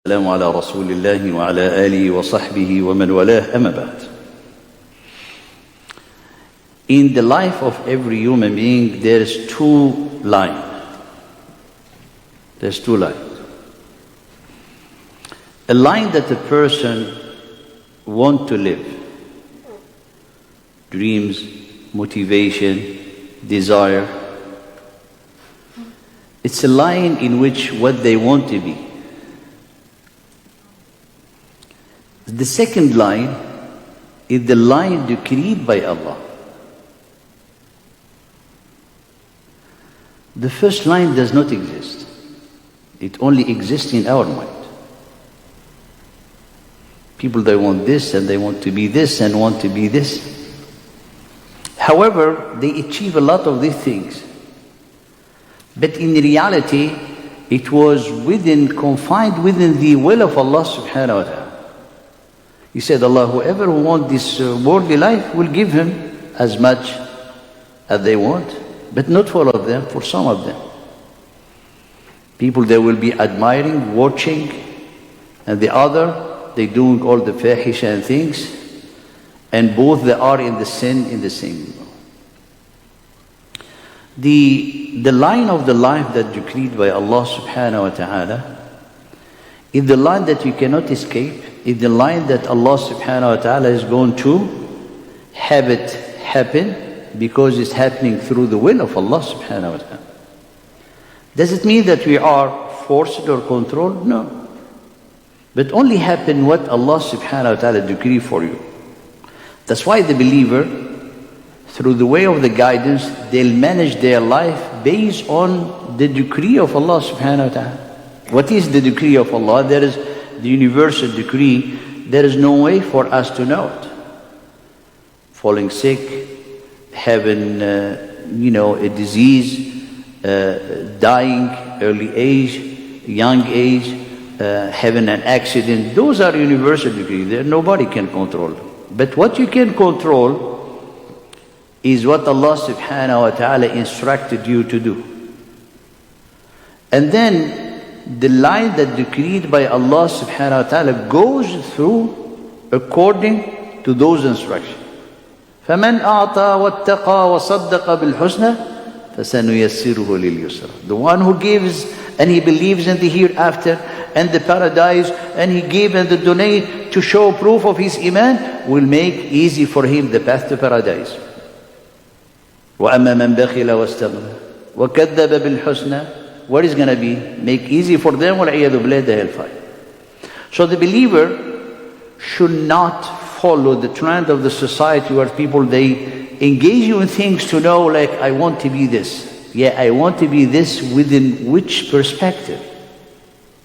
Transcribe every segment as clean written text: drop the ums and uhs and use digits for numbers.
السلام على رسول الله وعلى آله وصحبه ومن والاه أما بعد. In the life of every human being, there is two lines. There's two lines. A line that a person wants to live. Dreams, motivation, desire. It's a line in which what they want to be. The second line is the line decreed by Allah. The first line does not exist. It only exists in our mind. People, they want this and they want to be this and want to be this. However, they achieve a lot of these things. But in reality, it was confined within the will of Allah subhanahu wa ta'ala. He said, Allah, whoever wants this worldly life will give him as much as they want, but not for all of them, for some of them. People, they will be admiring, watching, and the other, they doing all the fahisha and things, and both they are in the sin in the same. The line of the life that decreed by Allah subhanahu wa ta'ala is the line that you cannot escape. Is the line that Allah subhanahu wa ta'ala is going to have it happen because it's happening through the will of Allah subhanahu wa ta'ala. Does it mean that we are forced or controlled? No. But only happen what Allah subhanahu wa ta'ala decree for you. That's why the believer, through the way of the guidance, they'll manage their life based on the decree of Allah subhanahu wa ta'ala. What is the decree of Allah? There is the universal decree. There is no way for us to know it. Falling sick, having a disease, dying early age, young age, having an accident, those are universal decrees. Nobody can control them. But what you can control is what Allah subhanahu wa ta'ala instructed you to do. And then the line that decreed by Allah subhanahu wa ta'ala goes through according to those instructions. فَمَنْ أَعْطَى وَاتَّقَى وَصَدَّقَ بِالْحُسْنَى فَسَنُيَسِّرُهُ لِلْيُسْرَى. The one who gives and he believes in the hereafter and the paradise, and he gave and the donate to show proof of his iman, will make easy for him the path to paradise. وَأَمَّا مَنْ بَخِلَ وَاسْتَغْنَى وَكَذَّبَ بِالْحُسْنَى. What is going to be? Make easy for them, وَالْعِيَاذُ بِاللَّهِ, the hellfire. So the believer should not follow the trend of the society where people, they engage you in things to know, like, I want to be this. Yeah, I want to be this within which perspective?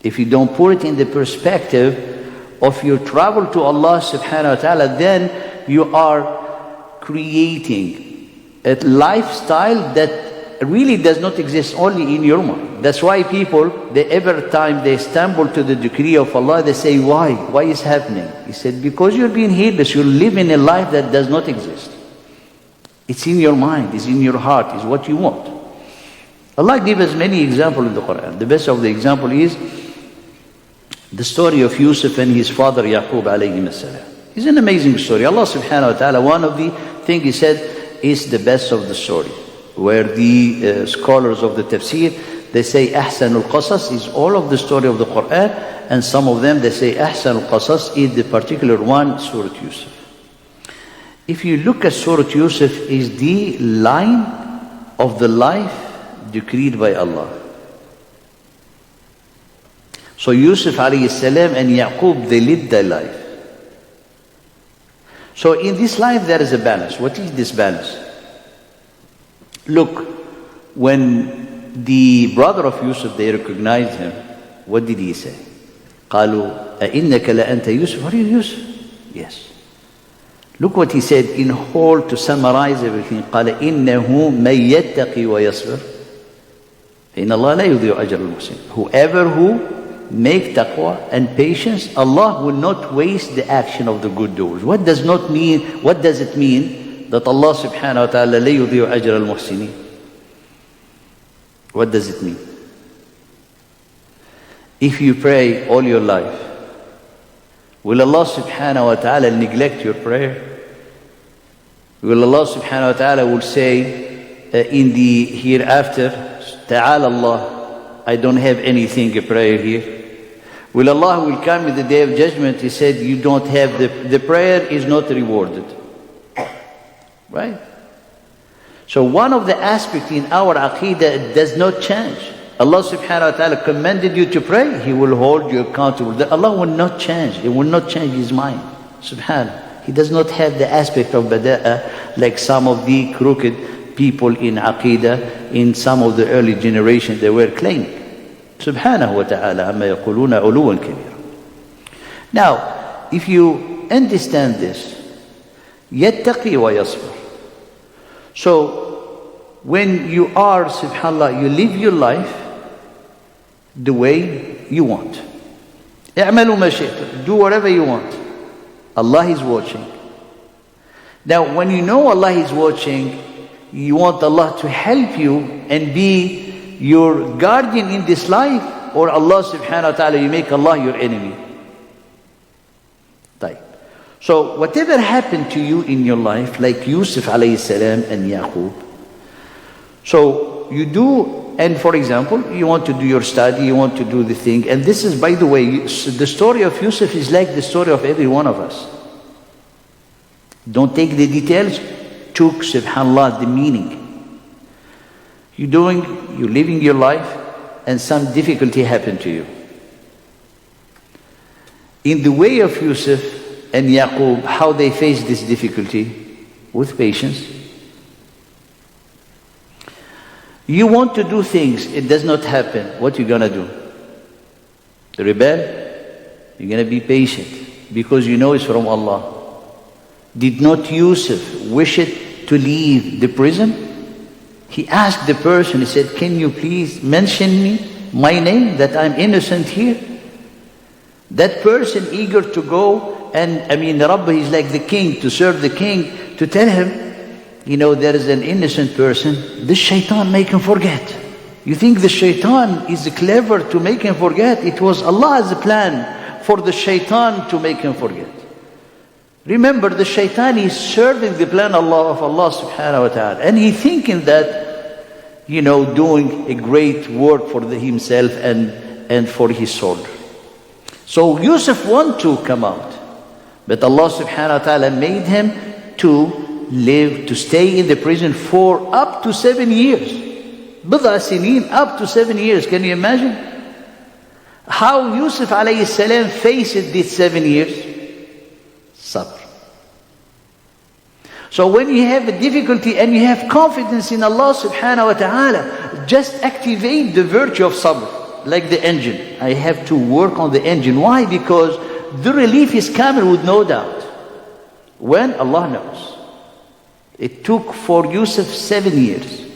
If you don't put it in the perspective of your travel to Allah subhanahu wa ta'ala, then you are creating a lifestyle that really does not exist only in your mind. That's why people, every time they stumble to the decree of Allah, they say, why? Why is happening? He said, because you're being heedless. You're living a life that does not exist. It's in your mind, it's in your heart, it's what you want. Allah gives us many examples in the Quran. The best of the example is the story of Yusuf and his father Yaqub alayhi salam. It's an amazing story. Allah subhanahu wa ta'ala, one of the things He said is the best of the story. Where the scholars of the tafsir, they say Ahsanul Qasas is all of the story of the Quran, and some of them they say Ahsanul Qasas is the particular one, Surah Yusuf. If you look at Surah Yusuf, is the line of the life decreed by Allah. So Yusuf alayhi salam and Yaqub, they lived their life. So in this life there is a balance. What is this balance? Look, when the brother of Yusuf, they recognized him, what did he say? قالوا أئنك لأنت يوسف? Are you Yusuf? Yes. Look what he said in whole to summarize everything. قال إنه من يتقي ويصبر فإن الله لا يضيع أجر المحسنين. Whoever who make taqwa and patience, Allah will not waste the action of the good doers. What does it mean? That Allah subhanahu wa ta'ala لا يضيع أجر المحسنين. What does it mean? If you pray all your life, will Allah subhanahu wa ta'ala neglect your prayer? Will Allah subhanahu wa ta'ala will say in the hereafter, Ta'ala Allah, I don't have anything, a prayer here. Will Allah will come in the day of judgment, He said, you don't have, the prayer is not rewarded. Right? So one of the aspects in our aqidah does not change. Allah subhanahu wa ta'ala commanded you to pray, He will hold you accountable. Allah will not change. He will not change His mind. Subhanallah. He does not have the aspect of bada'ah like some of the crooked people in aqidah in some of the early generations they were claiming. Subhanahu wa ta'ala amma yaquluna uluwan kabira. Now, if you understand this, yattaqi wa yasbir. So, when you are, subhanallah, you live your life the way you want. اعملوا ما شئتم. Do whatever you want. Allah is watching. Now, when you know Allah is watching, you want Allah to help you and be your guardian in this life, or Allah subhanahu wa ta'ala, you make Allah your enemy. Right. So, whatever happened to you in your life, like Yusuf alayhi salam and Yaqub, so you do, and for example, you want to do your study, you want to do the thing, and this is, by the way, the story of Yusuf is like the story of every one of us. Don't take the details, took, subhanallah, the meaning. You're living your life, and some difficulty happened to you. In the way of Yusuf and Yaqub, how they faced this difficulty? With patience. You want to do things, it does not happen. What you gonna do? Rebel? You're gonna be patient because you know it's from Allah. Did not Yusuf wish it to leave the prison? He asked the person, he said, can you please mention me, my name, that I'm innocent here? That person eager to go, and Rabbah is like the king, to serve the king, to tell him, there is an innocent person, this shaitan make him forget. You think the shaitan is clever to make him forget? It was Allah's plan for the shaitan to make him forget. Remember, the shaitan is serving the plan of Allah subhanahu wa ta'ala. And he thinking that, doing a great work for himself and for his soul. So Yusuf want to come out. But Allah subhanahu wa ta'ala made him to stay in the prison for up to 7 years. Bid'a sinin, up to 7 years. Can you imagine? How Yusuf alayhi salam faced these 7 years? Sabr. So when you have a difficulty and you have confidence in Allah subhanahu wa ta'ala, just activate the virtue of sabr, like the engine. I have to work on the engine. Why? Because the relief is coming with no doubt. When? Allah knows. It took for Yusuf 7 years.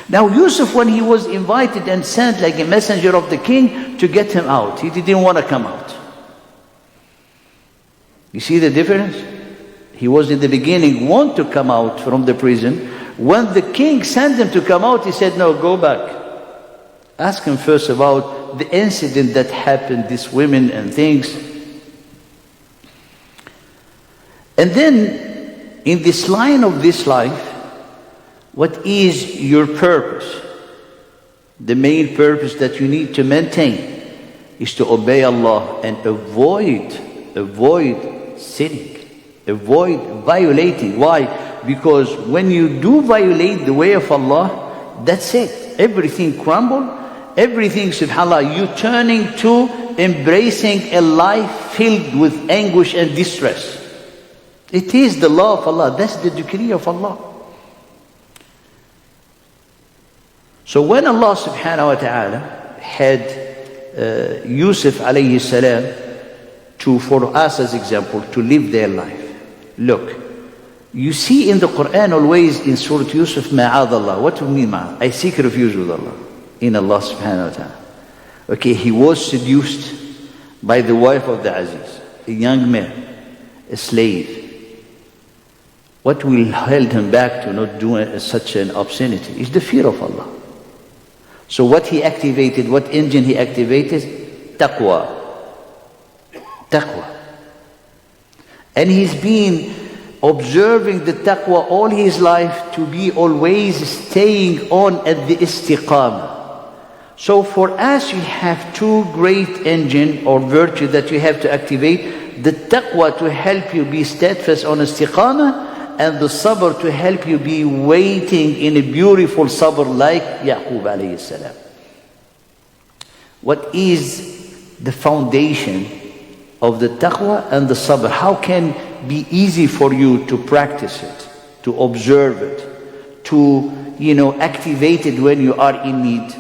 Now Yusuf, when he was invited and sent like a messenger of the king to get him out, he didn't want to come out. You see the difference? He was in the beginning want to come out from the prison. When the king sent him to come out, he said, no, go back. Ask him first about the incident that happened, these women and things. And then, in this line of this life, what is your purpose? The main purpose that you need to maintain is to obey Allah and avoid sinning, avoid violating. Why? Because when you do violate the way of Allah, that's it. Everything crumbles. Everything, subhanAllah, you turning to embracing a life filled with anguish and distress. It is the law of Allah. That's the decree of Allah. So when Allah subhanahu wa ta'ala had Yusuf alayhi salam for us as example, to live their life. Look, you see in the Quran always in Surah Yusuf, ma'adallah. What do you mean ma'ad? I seek refuge with Allah. In Allah subhanahu wa ta'ala. Okay, he was seduced by the wife of the Aziz, a young man, a slave. What will hold him back to not doing such an obscenity is the fear of Allah. So what he activated, what engine he activated? Taqwa. Taqwa. And he's been observing the taqwa all his life to be always staying on at the istiqamah. So for us, you have two great engine or virtue that you have to activate. The taqwa to help you be steadfast on istiqamah, and the sabr to help you be waiting in a beautiful sabr like Yaqub alayhi salam. What is the foundation of the taqwa and the sabr? How can be easy for you to practice it, to observe it, to activate it when you are in need?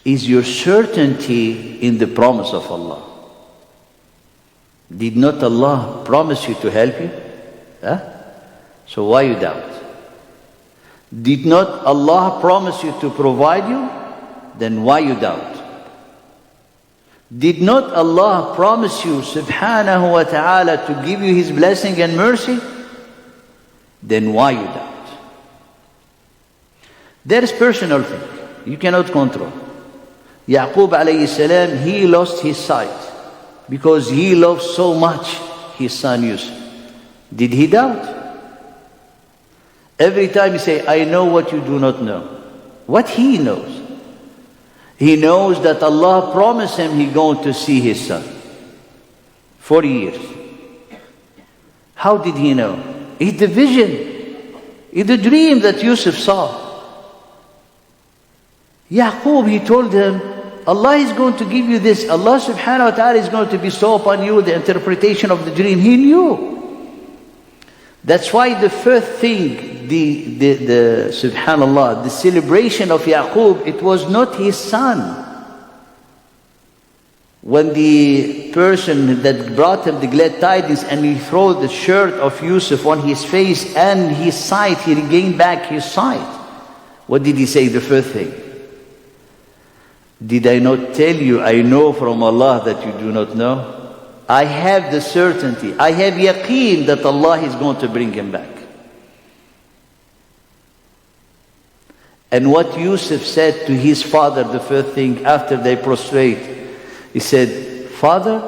Is your certainty in the promise of Allah. Did not Allah promise you to help you? Huh? So why you doubt? Did not Allah promise you to provide you? Then why you doubt? Did not Allah promise you subhanahu wa ta'ala to give you His blessing and mercy? Then why you doubt? There is personal thing you cannot control. Yaqub alayhi salam, he lost his sight because he loved so much his son Yusuf. Did he doubt? Every time he say, I know what you do not know. What he knows? He knows that Allah promised him he's going to see his son. 40 years. How did he know? It's the vision. It's the dream that Yusuf saw. Yaqub, he told him, Allah is going to give you this. Allah subhanahu wa ta'ala is going to bestow upon you the interpretation of the dream. He knew. That's why the first thing, the subhanallah, the celebration of Yaqub, it was not his son. When the person that brought him the glad tidings and he threw the shirt of Yusuf on his face and his sight, he regained back his sight. What did he say the first thing? Did I not tell you, I know from Allah that you do not know? I have the certainty, I have yaqeen that Allah is going to bring him back. And what Yusuf said to his father, the first thing after they prostrate, he said, Father,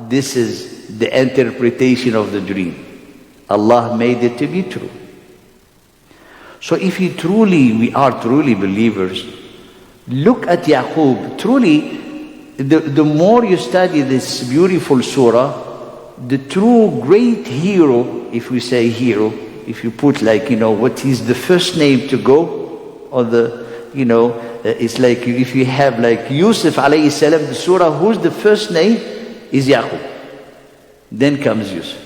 this is the interpretation of the dream. Allah made it to be true. So if we are truly believers, look at Yaqub. Truly, the more you study this beautiful surah, the true great hero, if we say hero, if you put what is the first name to go, or it's like if you have like Yusuf alayhi salam, the surah, who's the first name? Is Yaqub. Then comes Yusuf.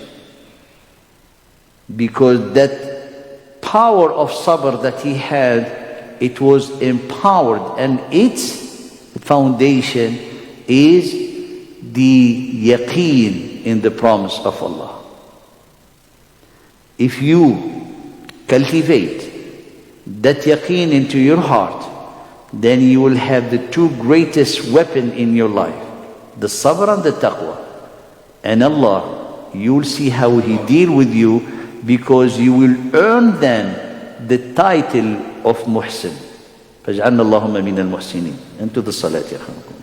Because that power of sabr that he had, it was empowered, and its foundation is the yaqeen in the promise of Allah. If you cultivate that yaqeen into your heart, then you will have the two greatest weapons in your life, the sabr and the taqwa. And Allah, you will see how He deal with you, because you will earn then the title of محسن. فاجعلنا اللهم من المحسنين. انتوا بالصلاة يا أخوانكم.